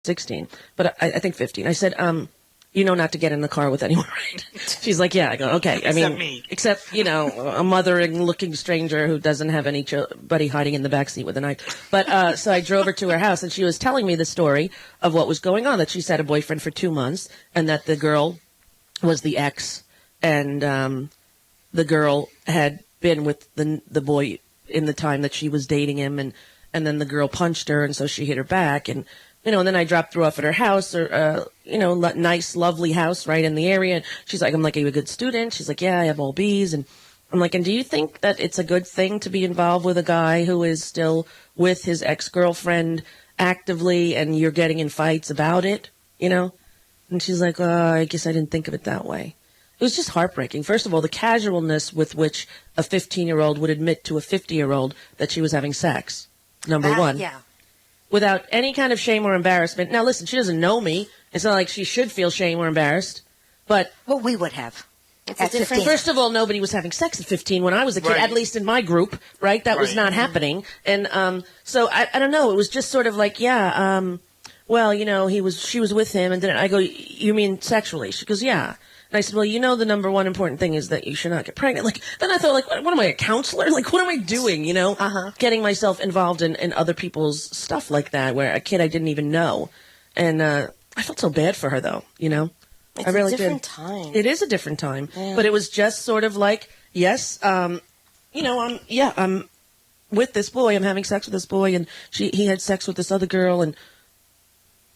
16, but I think 15. I said, you know not to get in the car with anyone, right? She's like, yeah. I go, okay. Except, a mothering-looking stranger who doesn't have anybody hiding in the backseat with a knife. But so I drove her to her house, and she was telling me the story of what was going on, that she's had a boyfriend for 2 months, and that the girl was the ex, and the girl had been with the boy in the time that she was dating him, and then the girl punched her, and so she hit her back, and and then I dropped her off at her house, or, nice, lovely house right in the area. And she's like, I'm like, are you a good student? She's like, yeah, I have all B's. And I'm like, and do you think that it's a good thing to be involved with a guy who is still with his ex-girlfriend actively and you're getting in fights about it, And she's like, I guess I didn't think of it that way. It was just heartbreaking. First of all, the casualness with which a 15-year-old would admit to a 50-year-old that she was having sex, number one. Yeah. Without any kind of shame or embarrassment. Now, listen, she doesn't know me. It's not like she should feel shame or embarrassed. But well, we would have. At 15. First of all, nobody was having sex at 15 when I was a kid, right. At least in my group, right? That was not happening. And so I don't know. It was just sort of like, well, she was with him. And then I go, you mean sexually? She goes, yeah. And I said, well, the number one important thing is that you should not get pregnant. Then I thought, what am I, a counselor? What am I doing, Getting myself involved in other people's stuff like that, where a kid I didn't even know. And I felt so bad for her, though, It's I really a different did. time. It is a different time. Yeah. But it was just sort of like, yes, I'm with this boy. I'm having sex with this boy. And he had sex with this other girl. And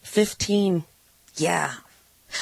15. Yeah.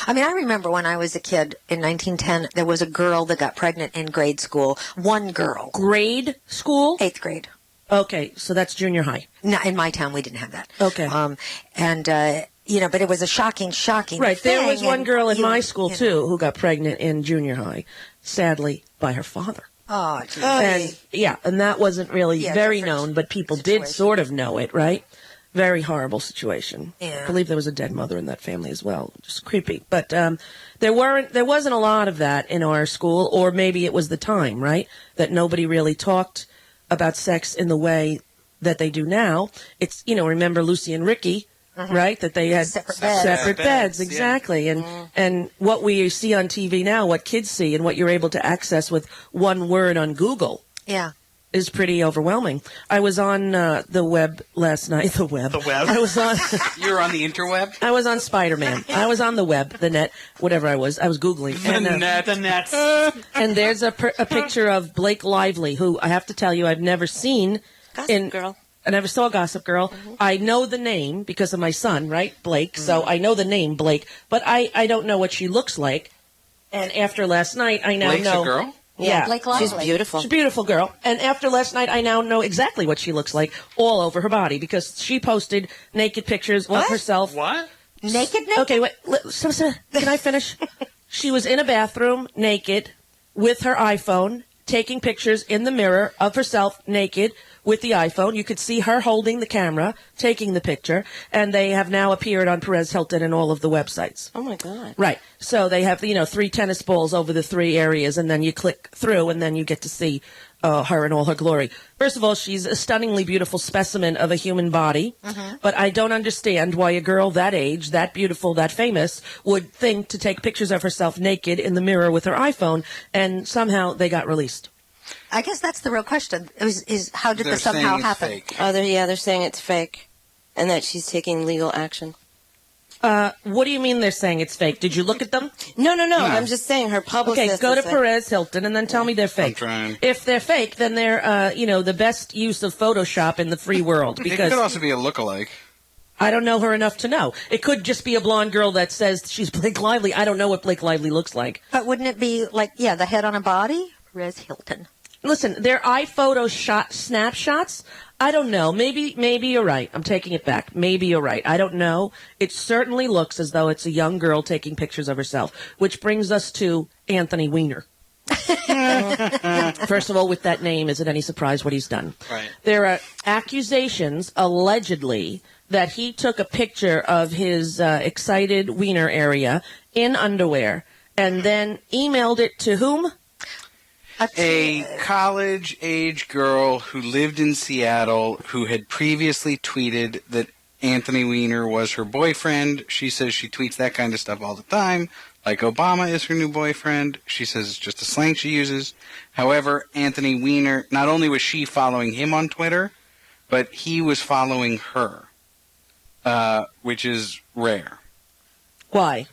I remember when I was a kid in 1910, there was a girl that got pregnant in grade school. One girl. Grade school? 8th grade. Okay, so that's junior high. No, in my town, we didn't have that. Okay. But it was a shocking right, thing. There was one girl in my school, too, who got pregnant in junior high, sadly, by her father. Oh, geez. And that wasn't really very known, but people did sort of know it, right? Very horrible situation. Yeah. I believe there was a dead mother in that family as well. Just creepy. But there wasn't a lot of that in our school, or maybe it was the time, right? That nobody really talked about sex in the way that they do now. It's, remember Lucy and Ricky, right? That they had separate beds. Exactly. Yeah. And what we see on TV now, what kids see, and what you're able to access with one word on Google. Yeah. Is pretty overwhelming. I was on the web last night. The web. I was on. You're on the interweb? I was on Spider-Man. I was on the web, the net, whatever I was. I was Googling. The net. And there's a picture of Blake Lively, who I have to tell you I've never seen. Gossip Girl. I never saw Gossip Girl. Mm-hmm. I know the name because of my son, right? Blake. Mm-hmm. So I know the name Blake, but I don't know what she looks like. And after last night, I now Blake's know. A girl? Yeah, she's beautiful. She's a beautiful girl. And after last night, I now know exactly what she looks like all over her body because she posted naked pictures of herself. What? Naked? Okay, wait. Can I finish? She was in a bathroom naked with her iPhone, taking pictures in the mirror of herself naked with the iPhone. You could see her holding the camera, taking the picture, and they have now appeared on Perez Hilton and all of the websites. Oh, my God. Right. So they have, 3 tennis balls over the 3 areas, and then you click through, and then you get to see her in all her glory. First of all, she's a stunningly beautiful specimen of a human body, but I don't understand why a girl that age, that beautiful, that famous, would think to take pictures of herself naked in the mirror with her iPhone, and somehow they got released. I guess that's the real question. Is how did this somehow happen? Fake. They're saying it's fake, and that she's taking legal action. What do you mean they're saying it's fake? Did you look at them? No. I'm just saying her publicist. Okay, go to Perez Hilton and then tell me they're fake. I'm trying. If they're fake, then they're the best use of Photoshop in the free world. Because it could also be a lookalike. I don't know her enough to know. It could just be a blonde girl that says she's Blake Lively. I don't know what Blake Lively looks like. But wouldn't it be like, the head on a body? Perez Hilton. Listen, their iPhoto snapshots, I don't know. Maybe you're right. I'm taking it back. Maybe you're right. I don't know. It certainly looks as though it's a young girl taking pictures of herself, which brings us to Anthony Weiner. First of all, with that name, is it any surprise what he's done? Right. There are accusations, allegedly, that he took a picture of his excited wiener area in underwear and then emailed it to whom? A college-age girl who lived in Seattle who had previously tweeted that Anthony Weiner was her boyfriend. She says she tweets that kind of stuff all the time. Like Obama is her new boyfriend. She says it's just a slang she uses. However, Anthony Weiner, not only was she following him on Twitter, but he was following her, which is rare. Why?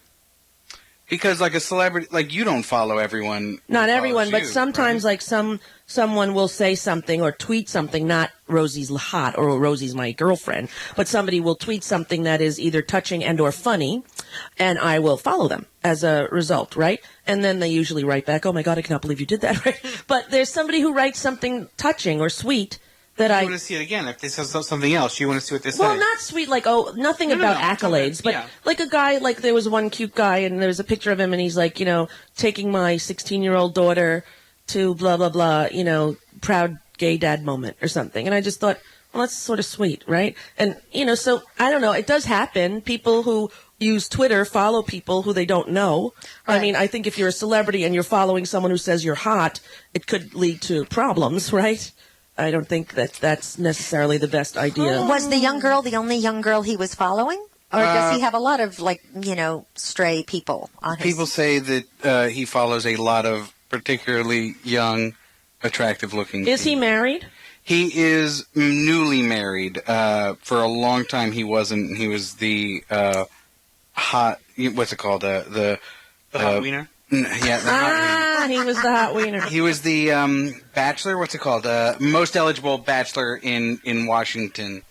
Because like a celebrity, like you don't follow everyone. Not who everyone, follows but you, sometimes right? like someone will say something or tweet something, not Rosie's hot or Rosie's my girlfriend, but somebody will tweet something that is either touching and or funny, and I will follow them as a result, right? And then they usually write back, "Oh my God, I cannot believe you did that," right? But there's somebody who writes something touching or sweet that You want to see it again. If they say something else, you want to see what they say. Well, not sweet, like, nothing No, about no. accolades, but Yeah. like a guy, like there was one cute guy and there was a picture of him and he's like, taking my 16-year-old daughter to blah, blah, blah, proud gay dad moment or something. And I just thought, well, that's sort of sweet, right? And, so I don't know. It does happen. People who use Twitter follow people who they don't know. Right. I mean, I think if you're a celebrity and you're following someone who says you're hot, it could lead to problems, right? I don't think that that's necessarily the best idea. Was the young girl the only young girl he was following? Or does he have a lot of, stray people on his... People say that he follows a lot of particularly young, attractive-looking. Is he married? He is newly married. For a long time, he wasn't. He was the hot. What's it called? The hot wiener? Yeah, the hot wiener. He was the hot wiener. He was the bachelor. What's it called? Most eligible bachelor in Washington.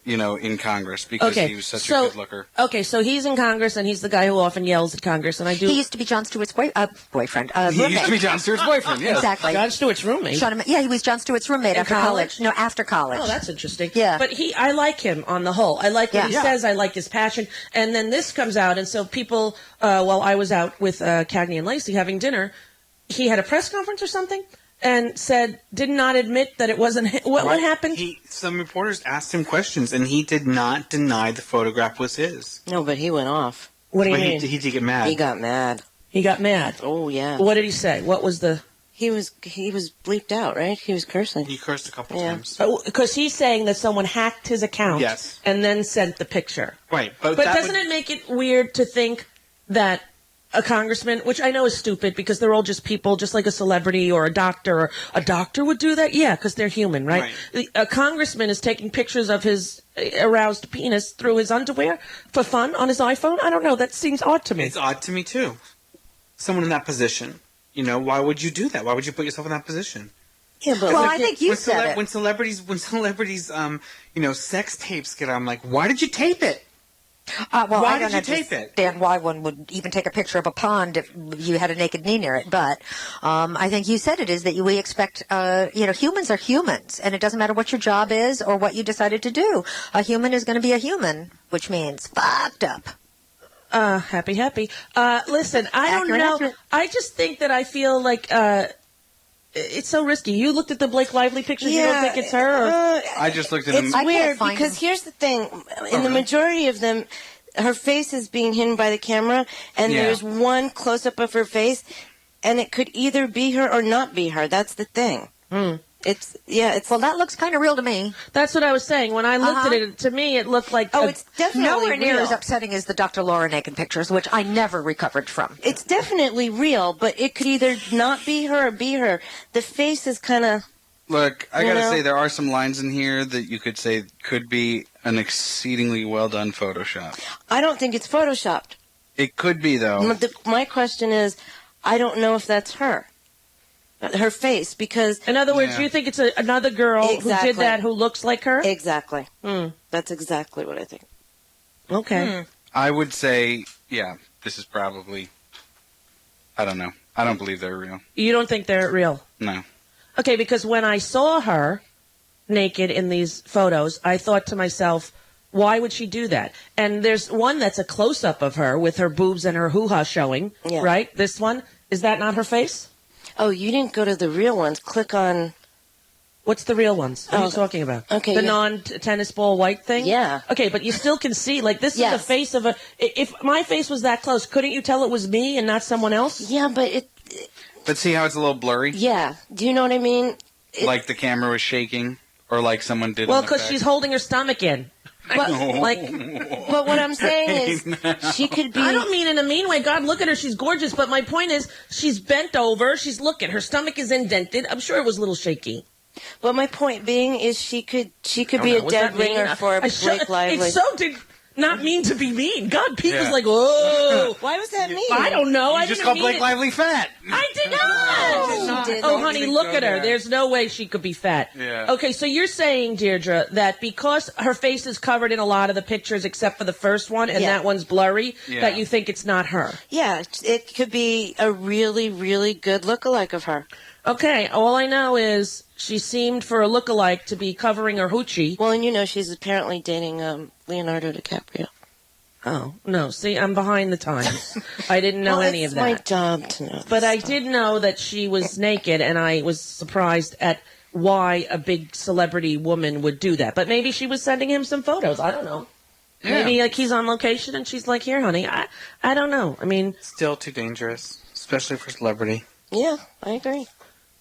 In Congress because he was such a good looker. Okay, so he's in Congress and he's the guy who often yells at Congress. And I do. He used to be Jon Stewart's boyfriend. He Roommate. used to be Jon Stewart's boyfriend. Yes. Exactly. Jon Stewart's roommate. Yeah, he was Jon Stewart's roommate In after college. No, after college. Oh, that's interesting. Yeah. But I like him on the whole. I like what he Yeah. says. I like his passion. And then this comes out, and so people, while I was out with Cagney and Lacey having dinner, he had a press conference or something and did not admit that it wasn't him. What happened? Some reporters asked him questions, and he did not deny the photograph was his. No, but he went off. What do you But mean? he did get mad. He got mad. He got mad. Oh, yeah. What did he say? What was the... He was bleeped out, right? He was cursing. He cursed a couple Yeah. times. Because he's saying that someone hacked his account Yes. and then sent the picture. Right. But doesn't it make it weird to think that a congressman, which I know is stupid because they're all just people, just like a celebrity or a doctor. Or a doctor would do that? Yeah, because they're human, right? A congressman is taking pictures of his aroused penis through his underwear for fun on his iPhone? I don't know. That seems odd to me. It's odd to me, too. Someone in that position. Why would you do that? Why would you put yourself in that position? Yeah, but Well, I think you said it. When celebrities, sex tapes get out, I'm like, why did you tape it? Well, Why I don't did you tape it? understand why one would even take a picture of a pond if you had a naked knee near it. But I think you said it is that we expect, humans are humans, and it doesn't matter what your job is or what you decided to do. A human is going to be a human, which means fucked up. Happy. Listen, I don't know. Accurate. I just think that I feel like it's so risky. You looked at the Blake Lively pictures. You don't think it's her? Or? I just looked at him. It's I can't weird find because him. here's the thing. In the majority of them, her face is being hidden by the camera, and Yeah. there's one close-up of her face, and it could either be her or not be her. That's the thing. It's Well, that looks kind of real to me. That's what I was saying. When I looked at it, to me, it looked like... it's definitely Nowhere near real. as upsetting as the Dr. Laura naked pictures, which I never recovered from. It's definitely real, but it could either not be her or be her. The face is kind of... Look, I You gotta know? say, there are some lines in here that you could say could be an exceedingly well done Photoshop. I don't think it's photoshopped. It could be, though. My question is, I don't know if that's her. Her face, because... In other words, Yeah. you think it's another girl who Exactly. did that who looks like her? Exactly. That's exactly what I think. Okay. I would say, yeah, this is probably... I don't know. I don't believe they're real. You don't think they're real? No. Okay, because when I saw her naked in these photos, I thought to myself, why would she do that? And there's one that's a close-up of her with her boobs and her hoo-ha showing, Yeah. right? This one? Is that not her face? Oh, you didn't go to the real ones. Click on... What's the real ones? What are you Oh, talking about? okay, The yeah. non-tennis ball white thing? Yeah. Okay, but you still can see, like, this is Yes. the face of a... If my face was that close, couldn't you tell it was me and not someone else? Yeah, but But see how it's a little blurry? Yeah. Do you know what I mean? Like the camera was shaking? Or like someone did Well, an because effect? she's holding her stomach in. But, but what I'm saying is, she could be. I don't mean in a mean way. God, look at her. She's gorgeous. But my point is, she's bent over. She's looking. Her stomach is indented. I'm sure it was a little shaky. But my point being is, she could be a dead ringer for Blake Lively. It's so not mean to be mean. God, Pete was like, whoa. Why was that mean? I don't know. You I just didn't called mean Blake it. Lively fat. I did not. Oh, honey, look at her. There's no way she could be fat. Yeah. Okay, so you're saying, Deirdre, that because her face is covered in a lot of the pictures except for the first one, and that one's blurry, that you think it's not her. Yeah, it could be a really, really good lookalike of her. Okay, all I know is she seemed for a lookalike to be covering her hoochie. Well, and you know she's apparently dating Leonardo DiCaprio. Oh, no. See, I'm behind the times. I didn't know any of that. It's my job to know. But I did know that she was naked, and I was surprised at why a big celebrity woman would do that. But maybe she was sending him some photos. I don't know. Yeah. Maybe like he's on location, and she's like, here, honey. I don't know. I mean... Still too dangerous, especially for celebrity. Yeah, I agree.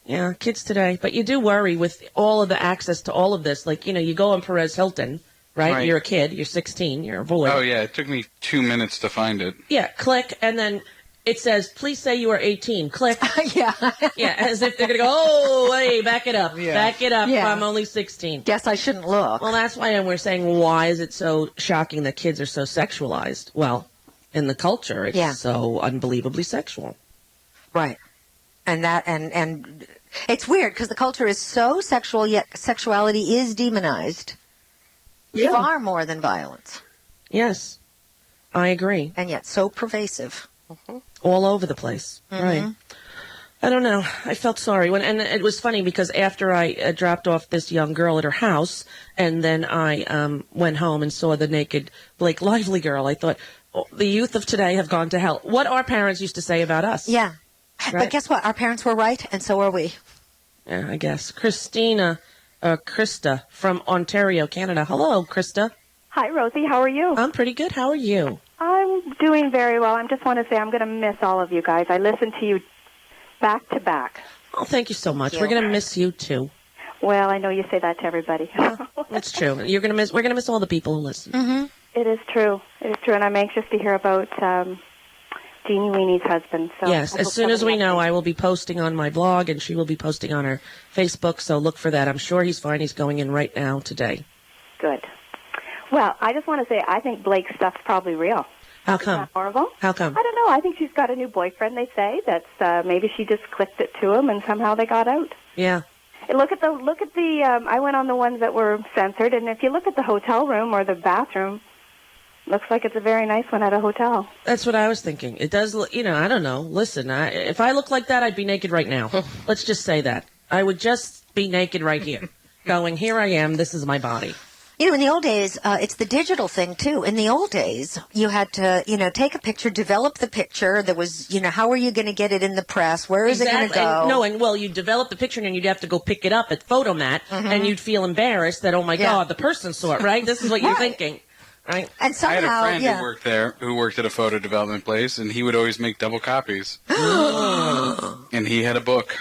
Yeah, kids today. But you do worry with all of the access to all of this. Like, you go on Perez Hilton... Right? You're a kid. You're 16. You're a boy. Oh, yeah. It took me 2 minutes to find it. Yeah. Click. And then it says, please say you are 18. Click. Yeah. Yeah. As if they're going to go, oh, hey, back it up. Yeah. Back it up. Yeah. I'm only 16. Guess I shouldn't look. Well, that's why we're saying, why is it so shocking that kids are so sexualized? Well, in the culture, it's so unbelievably sexual. Right. And and it's weird because the culture is so sexual, yet sexuality is demonized. Yeah. Far more than violence. Yes, I agree. And yet so pervasive. Mm-hmm. All over the place. Mm-hmm. Right. I don't know. I felt sorry. And it was funny because after I dropped off this young girl at her house, and then I went home and saw the naked Blake Lively girl, I thought, the youth of today have gone to hell. What our parents used to say about us. Yeah. Right? But guess what? Our parents were right, and so are we. Yeah, I guess. Krista from Ontario, Canada. Hello, Krista. Hi, Rosie. How are you? I'm pretty good. How are you? I'm doing very well. I just want to say I'm going to miss all of you guys. I listen to you back to back. Oh, thank you so much. We're going to miss you, too. Well, I know you say that to everybody. That's true. We're going to miss all the people who listen. Mm-hmm. It is true. It is true, and I'm anxious to hear about Jeannie Weenie's husband. So yes, as soon as we know, I will be posting on my blog, and she will be posting on her Facebook, so look for that. I'm sure he's fine. He's going in right now today. Good. Well, I just want to say I think Blake's stuff's probably real. How come? Isn't that horrible? How come? I don't know. I think she's got a new boyfriend, they say. That's maybe she just clicked it to him, and somehow they got out. Yeah. Look at the I went on the ones that were censored, and if you look at the hotel room or the bathroom, looks like it's a very nice one at a hotel. That's what I was thinking. It does, I don't know. Listen, if I look like that, I'd be naked right now. Let's just say that. I would just be naked right here, going, here I am, this is my body. In the old days, it's the digital thing, too. In the old days, you had to, take a picture, develop the picture. There was, how are you going to get it in the press? Where is it going to go? You'd develop the picture and you'd have to go pick it up at Photomat, and you'd feel embarrassed that, oh, my God, the person saw it, right? This is what you're thinking. Right. And somehow, I had a friend who worked there, who worked at a photo development place, and he would always make double copies. And he had a book.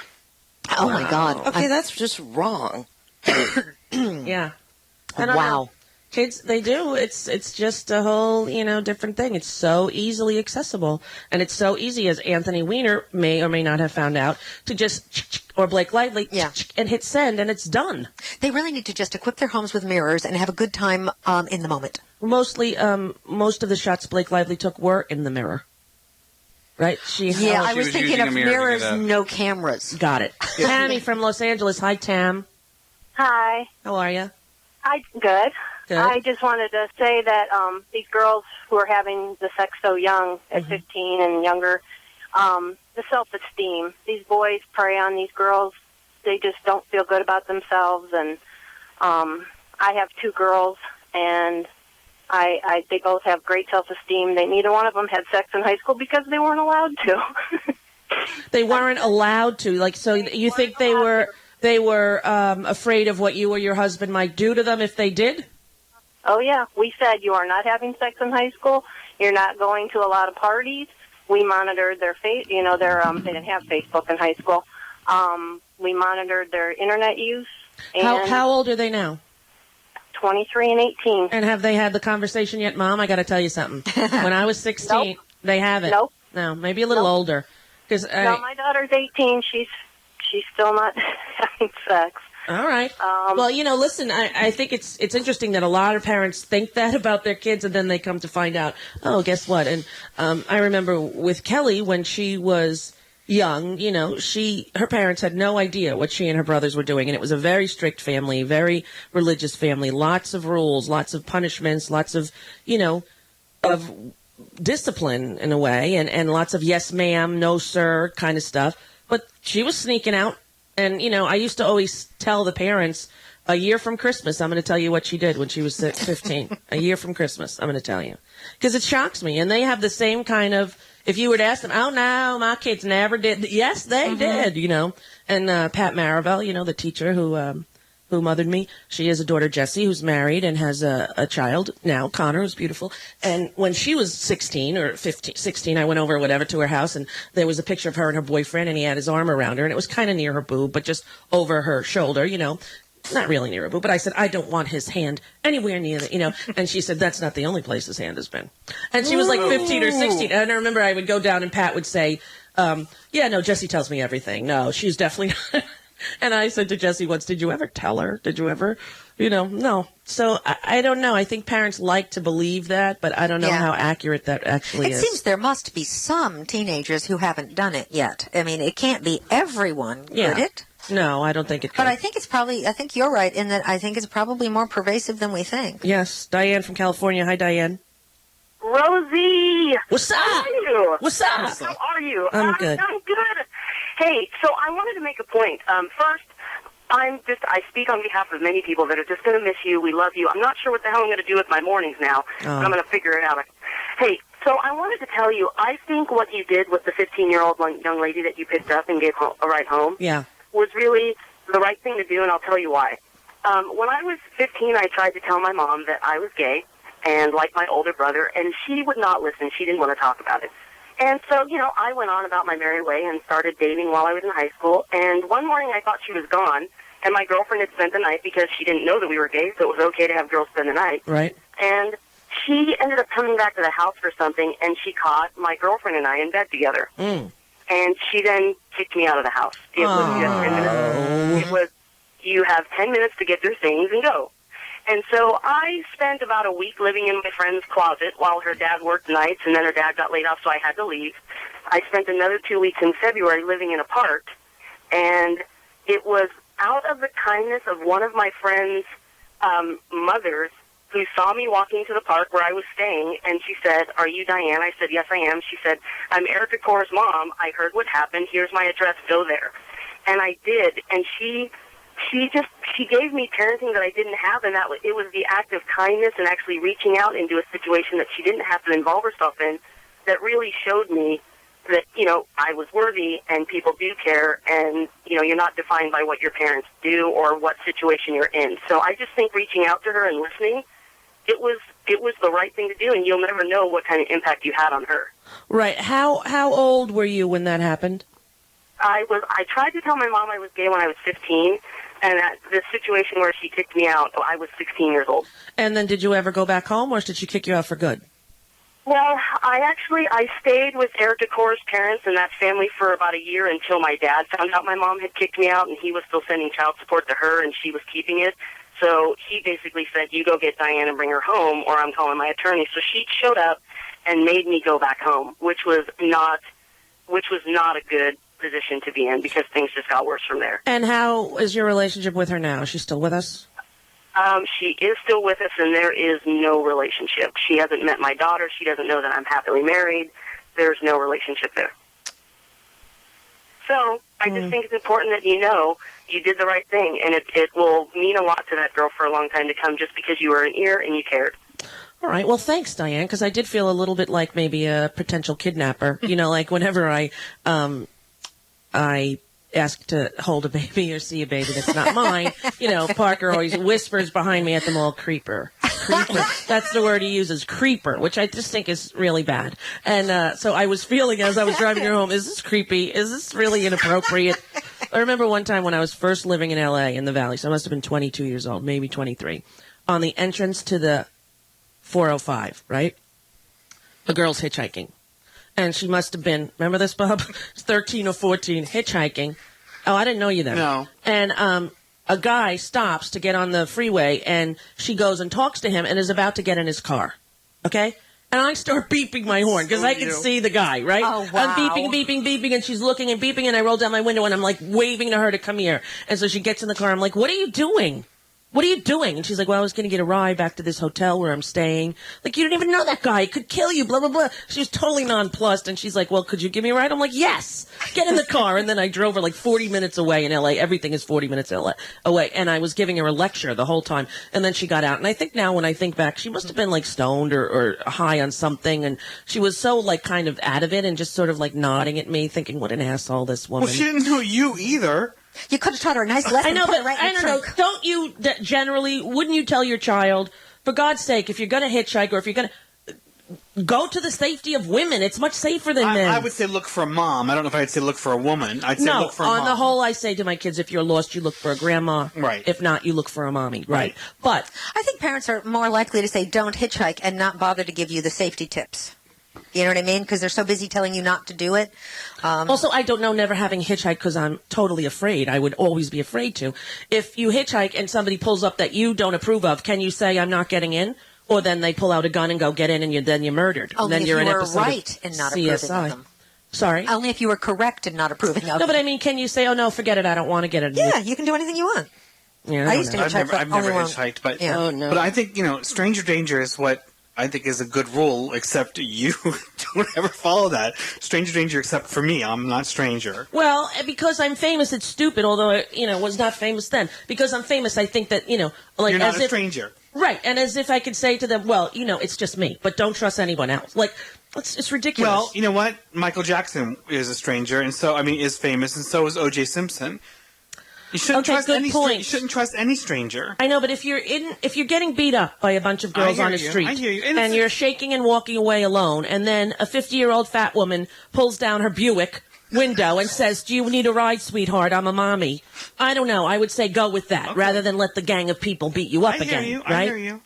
Oh, my God. Okay, that's just wrong. Yeah. Wow. Kids, they do. It's just a whole, different thing. It's so easily accessible. And it's so easy, as Anthony Weiner may or may not have found out, to just, or Blake Lively, and hit send, and it's done. They really need to just equip their homes with mirrors and have a good time in the moment. Mostly, most of the shots Blake Lively took were in the mirror. Right? I was thinking of mirrors, no cameras. Got it. Tammy from Los Angeles. Hi, Tam. Hi. How are you? Good. Good. I just wanted to say that these girls who are having the sex so young, at 15 and younger, the self-esteem. These boys prey on these girls. They just don't feel good about themselves. And I have two girls, and they both have great self-esteem. Neither one of them had sex in high school because they weren't allowed to. They weren't allowed to. So you think they were afraid of what you or your husband might do to them if they did? Oh, yeah. We said you are not having sex in high school. You're not going to a lot of parties. We monitored their they didn't have Facebook in high school. We monitored their Internet use. And How old are they now? 23 and 18. And have they had the conversation yet? Mom, I got to tell you something. When I was 16, Nope. they haven't. Nope. No, maybe a little Nope. older. Cause No, my daughter's 18. She's still not having sex. all right. Well, listen, I think it's interesting that a lot of parents think that about their kids, and then they come to find out, oh, guess what? And I remember with Kelly, when she was young, her parents had no idea what she and her brothers were doing, and it was a very strict family, very religious family, lots of rules, lots of punishments, lots of, of discipline in a way, and lots of yes ma'am, no sir kind of stuff. But she was sneaking out. And, I used to always tell the parents, a year from Christmas, I'm going to tell you what she did when she was 15. A year from Christmas, I'm going to tell you. Because it shocks me. And they have the same kind of, if you were to ask them, oh, no, my kids never did. Yes, they did, And Pat Marivelle, the teacher who mothered me, she has a daughter, Jessie, who's married and has a child now, Connor, who's beautiful. And when she was 16 or 16, I went over whatever to her house, and there was a picture of her and her boyfriend, and he had his arm around her, and it was kind of near her boob, but just over her shoulder, not really near her boob. But I said, I don't want his hand anywhere near the, and she said, that's not the only place his hand has been. And she was like 15 or 16. And I remember I would go down, and Pat would say, yeah, no, Jessie tells me everything. No, she's definitely not. And I said to Jessie once, did you ever tell her? Did you ever, no. So I don't know. I think parents like to believe that, but I don't know how accurate that actually is. It seems there must be some teenagers who haven't done it yet. I mean, it can't be everyone, could it? No, I don't think it could. But I think you're right in that I think it's probably more pervasive than we think. Yes. Diane from California. Hi, Diane. Rosie! What's up? How are you? What's up? How are you? I'm good. I'm good. Hey, so I wanted to make a point. First, I speak on behalf of many people that are just going to miss you. We love you. I'm not sure what the hell I'm going to do with my mornings now, but I'm going to figure it out. Hey, so I wanted to tell you, I think what you did with the 15-year-old young lady that you picked up and gave a ride home was really the right thing to do, and I'll tell you why. When I was 15, I tried to tell my mom that I was gay and like my older brother, and she would not listen. She didn't want to talk about it. And so, I went on about my merry way and started dating while I was in high school. And one morning I thought she was gone, and my girlfriend had spent the night because she didn't know that we were gay, so it was okay to have girls spend the night. Right. And she ended up coming back to the house for something, and she caught my girlfriend and I in bed together. Mm. And she then kicked me out of the house. It was just 10 minutes. It was, you have 10 minutes to get your things and go. And so I spent about a week living in my friend's closet while her dad worked nights, and then her dad got laid off, so I had to leave. I spent another 2 weeks in February living in a park, and it was out of the kindness of one of my friend's mothers who saw me walking to the park where I was staying, and she said, "Are you Diane?" I said, "Yes, I am." She said, "I'm Erica Kaur's mom. I heard what happened. Here's my address. Go there." And I did, and she gave me parenting that I didn't have, and it was the act of kindness and actually reaching out into a situation that she didn't have to involve herself in that really showed me that, I was worthy and people do care, and, you're not defined by what your parents do or what situation you're in. So I just think reaching out to her and listening, it was the right thing to do, and you'll never know what kind of impact you had on her. Right. How old were you when that happened? I tried to tell my mom I was gay when I was 15, and at the situation where she kicked me out, I was 16 years old. And then did you ever go back home, or did she kick you out for good? Well, I stayed with Erica Kaur's parents and that family for about a year until my dad found out my mom had kicked me out, and he was still sending child support to her, and she was keeping it. So he basically said, "You go get Diane and bring her home, or I'm calling my attorney." So she showed up and made me go back home, which was not a good position to be in, because things just got worse from there. And how is your relationship with her now? Is she still with us? She is still with us, and there is no relationship. She hasn't met my daughter. She doesn't know that I'm happily married. There's no relationship there. So I just think it's important that you did the right thing, and it will mean a lot to that girl for a long time to come, just because you were an ear and you cared. All right. Well, thanks, Diane, because I did feel a little bit like maybe a potential kidnapper. Like whenever I ask to hold a baby or see a baby that's not mine, Parker always whispers behind me at the mall, creeper. That's the word he uses, creeper, which I just think is really bad. And so I was feeling as I was driving her home, is this creepy? Is this really inappropriate? I remember one time when I was first living in L.A. in the Valley, so I must have been 22 years old, maybe 23. on the entrance to the 405, right? A girl's hitchhiking. And she must have been, remember this, Bob? 13 or 14, hitchhiking. Oh, I didn't know you then. No. And a guy stops to get on the freeway, and she goes and talks to him and is about to get in his car. Okay? And I start beeping my horn because I can see the guy, right? Oh, wow. I'm beeping, and she's looking and beeping, and I roll down my window, and I'm like waving to her to come here. And so she gets in the car. I'm like, what are you doing? What are you doing? And she's like, well, I was going to get a ride back to this hotel where I'm staying. Like, you didn't even know that guy. He could kill you, blah, blah, blah. She was totally nonplussed. And she's like, well, could you give me a ride? I'm like, yes. Get in the car. And then I drove her like 40 minutes away in L.A. Everything is 40 minutes away. And I was giving her a lecture the whole time. And then she got out. And I think now when I think back, she must have been like stoned or high on something. And she was so like kind of out of it and just sort of like nodding at me, thinking, what an asshole this woman. Well, she didn't know you either. You could have taught her a nice lesson. I know, put but it right in I the don't know. trunk. Don't you generally, wouldn't you tell your child, for God's sake, if you're going to hitchhike or if you're going to go to the safety of women, it's much safer than men. I would say look for a mom. I don't know if I'd say look for a woman. I'd say no, look for a mom. on the whole, I say to my kids, if you're lost, you look for a grandma. Right. If not, you look for a mommy. Right. But I think parents are more likely to say don't hitchhike and not bother to give you the safety tips. You know what I mean? Because they're so busy telling you not to do it. Also, I don't know, never having hitchhiked because I'm totally afraid. I would always be afraid to. If you hitchhike and somebody pulls up that you don't approve of, can you say, I'm not getting in? Or then they pull out a gun and go get in and then you're murdered. Only and then if you're you an were episode right of in not CSI. approving of them. Sorry? Only if you were correct in not approving of No, them. but I mean, can you say, oh, no, forget it, I don't want to get it? Yeah, you can do anything you want. Yeah, I used to hitchhike, I've never hitchhiked, but Yeah. Oh, no. But I think stranger danger is what I think is a good rule. Except you don't ever follow that. Stranger danger, except for me, I'm not stranger. Well, because I'm famous, it's stupid, although I, was not famous then. Because I'm famous, I think that, like You're not as a if, stranger. Right, and as if I could say to them, well, it's just me, but don't trust anyone else. Like, it's ridiculous. Well, you know what? Michael Jackson is a stranger, and so is famous, and so is O.J. Simpson. You shouldn't trust good any. point. You shouldn't trust any stranger. I know, but if you're getting beat up by a bunch of girls on the street, I hear you. and you're shaking and walking away alone, and then a 50-year-old fat woman pulls down her Buick window and says, do you need a ride, sweetheart? I'm a mommy. I don't know. I would say go with that rather than let the gang of people beat you up again. I right? hear you.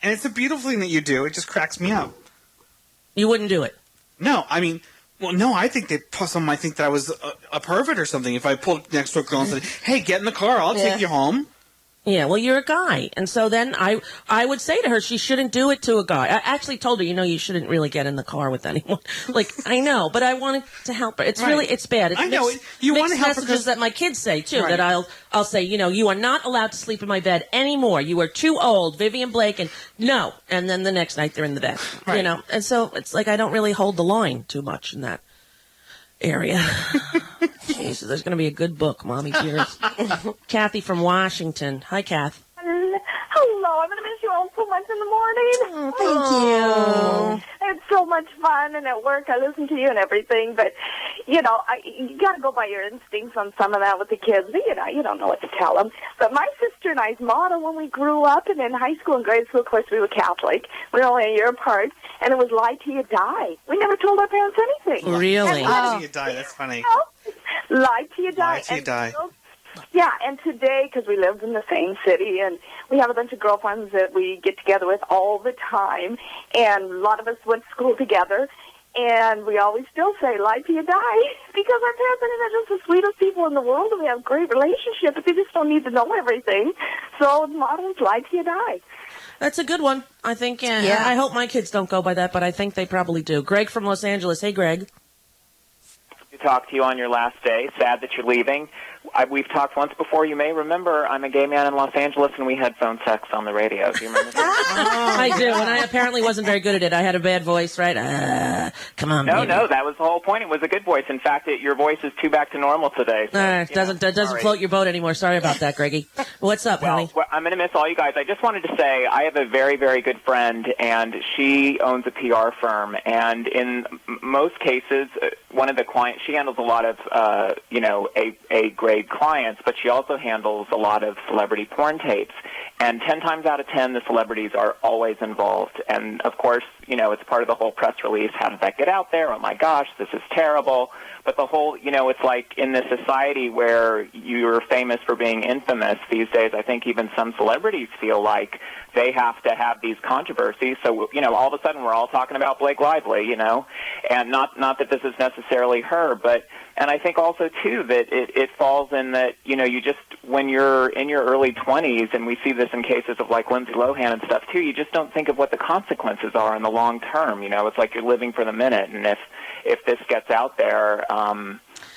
And it's a beautiful thing that you do. It just cracks me up. You wouldn't do it. No, I mean, well, no, I think some might think that I was a pervert or something if I pulled next to a girl and said, hey, get in the car, I'll take you home. Yeah, well, you're a guy. And so then I would say to her, she shouldn't do it to a guy. I actually told her, you shouldn't really get in the car with anyone. Like, I know, but I wanted to help her. It's really, it's bad. It's I know. You want to help her messages that my kids say, too, Right. that I'll say, you are not allowed to sleep in my bed anymore. You are too old, Vivian Blake, and no. And then the next night they're in the bed, Right. And so it's like I don't really hold the line too much in that area. Jeez, there's going to be a good book, Mommy Tears. Kathy from Washington. Hi, Kath. Hello, I'm going to miss you all so much in the morning. Thank you. I had so much fun, and at work I listened to you and everything, but, you got to go by your instincts on some of that with the kids. But, you don't know what to tell them. But my sister and I's motto when we grew up, and in high school and grade school, of course, we were Catholic. We were only a year apart, and it was lie till you die. We never told our parents anything. Really? Lie till you die, that's funny. Lie till you die. Lie till you die. Yeah, and today, because we lived in the same city, and we have a bunch of girlfriends that we get together with all the time, and a lot of us went to school together, and we always still say, lie till you die, because our parents are just the sweetest people in the world, and we have a great relationship, but they just don't need to know everything. So the motto is lie till you die. That's a good one. I think, Yeah. I hope my kids don't go by that, but I think they probably do. Greg from Los Angeles. Hey, Greg. To talk to you on your last day. Sad that you're leaving. We've talked once before. You may remember I'm a gay man in Los Angeles, and we had phone sex on the radio. Do you remember that? I do, and I apparently wasn't very good at it. I had a bad voice, right? Come on, baby. No, that was the whole point. It was a good voice. In fact, your voice is too back to normal today. So, Doesn't float your boat anymore. Sorry about that, Greggy. What's up, honey? Well, I'm going to miss all you guys. I just wanted to say I have a very, very good friend, and she owns a PR firm. And in most cases, one of the clients, she handles a lot of, A-grade clients, but she also handles a lot of celebrity porn tapes. And 10 times out of 10, the celebrities are always involved. And, of course, it's part of the whole press release. How did that get out there? Oh, my gosh, this is terrible. But the whole, it's like in this society where you're famous for being infamous these days, I think even some celebrities feel like they have to have these controversies. So, all of a sudden we're all talking about Blake Lively, and not that this is necessarily her, but, and I think also, too, that it falls in that, you just, when you're in your early 20s, and we see this in cases of like Lindsay Lohan and stuff, too, you just don't think of what the consequences are in the long term. It's like you're living for the minute, and if this gets out there,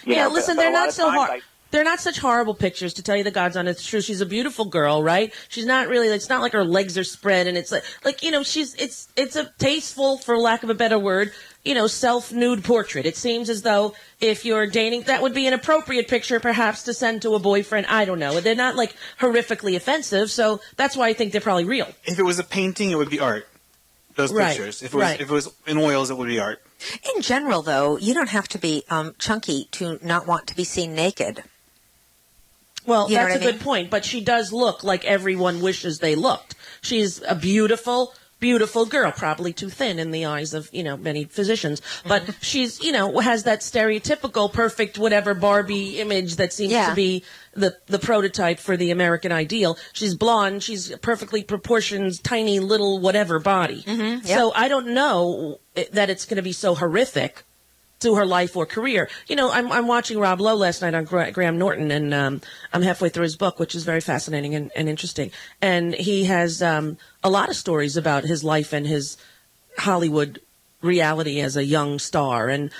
listen, they're not so hard. They're not such horrible pictures, to tell you the God's honest truth. She's a beautiful girl, right? She's not really, it's not like her legs are spread, and it's like it's a tasteful, for lack of a better word, self-nude portrait. It seems as though if you're dating, that would be an appropriate picture perhaps to send to a boyfriend. I don't know. They're not like horrifically offensive, so that's why I think they're probably real. If it was a painting, it would be art. Those pictures. If it was in oils, it would be art. In general, though, you don't have to be chunky to not want to be seen naked. Well, that's a good point, but she does look like everyone wishes they looked. She's a beautiful, beautiful girl, probably too thin in the eyes of, many physicians. But she's, has that stereotypical perfect whatever Barbie image that seems to be the prototype for the American ideal. She's blonde, she's perfectly proportioned, tiny little whatever body. Mm-hmm, So I don't know that it's going to be so horrific to her life or career. I'm watching Rob Lowe last night on Graham Norton, and I'm halfway through his book, which is very fascinating and interesting. And he has a lot of stories about his life and his Hollywood reality as a young star, and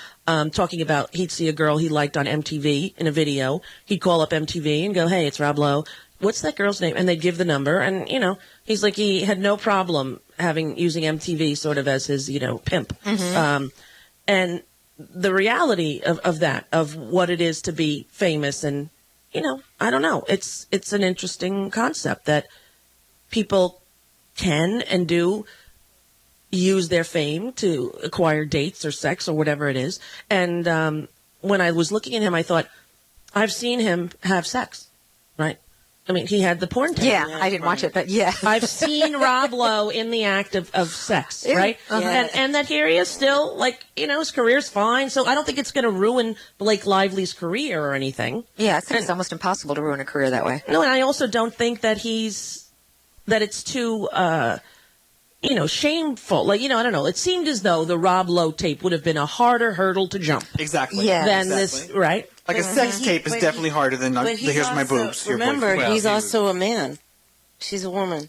talking about he'd see a girl he liked on MTV in a video. He'd call up MTV and go, "Hey, it's Rob Lowe. What's that girl's name?" And they'd give the number, and he's like, he had no problem using MTV sort of as his pimp. Mm-hmm. And the reality of that, of what it is to be famous, and I don't know, it's an interesting concept that people can and do use their fame to acquire dates or sex or whatever it is. And when I was looking at him, I thought, I've seen him have sex, right? I mean, he had the porn tape. Yeah, I didn't watch it, but yeah. I've seen Rob Lowe in the act of sex, right? Yeah. And that here he is still, his career's fine. So I don't think it's going to ruin Blake Lively's career or anything. Yeah, I think it's almost impossible to ruin a career that way. No, and I also don't think that it's too, shameful. I don't know. It seemed as though the Rob Lowe tape would have been a harder hurdle to jump. Exactly. Yeah. Than this, right? Like a sex tape is definitely harder than here's my boobs. Remember, he's also a man. She's a woman.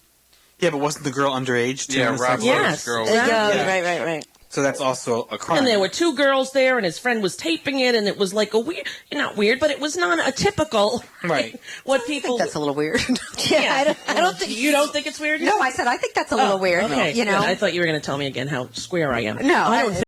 Yeah, but wasn't the girl underage too? Yeah, Rob Lowe's girl. Right. So that's also a crime. And there were two girls there, and his friend was taping it, and it was like a weird, not weird, but it was not a typical, right? What people. That's a little weird. I don't think you don't think it's weird. No, I said I think that's a little weird. Okay, I thought you were going to tell me again how square I am. No, I don't think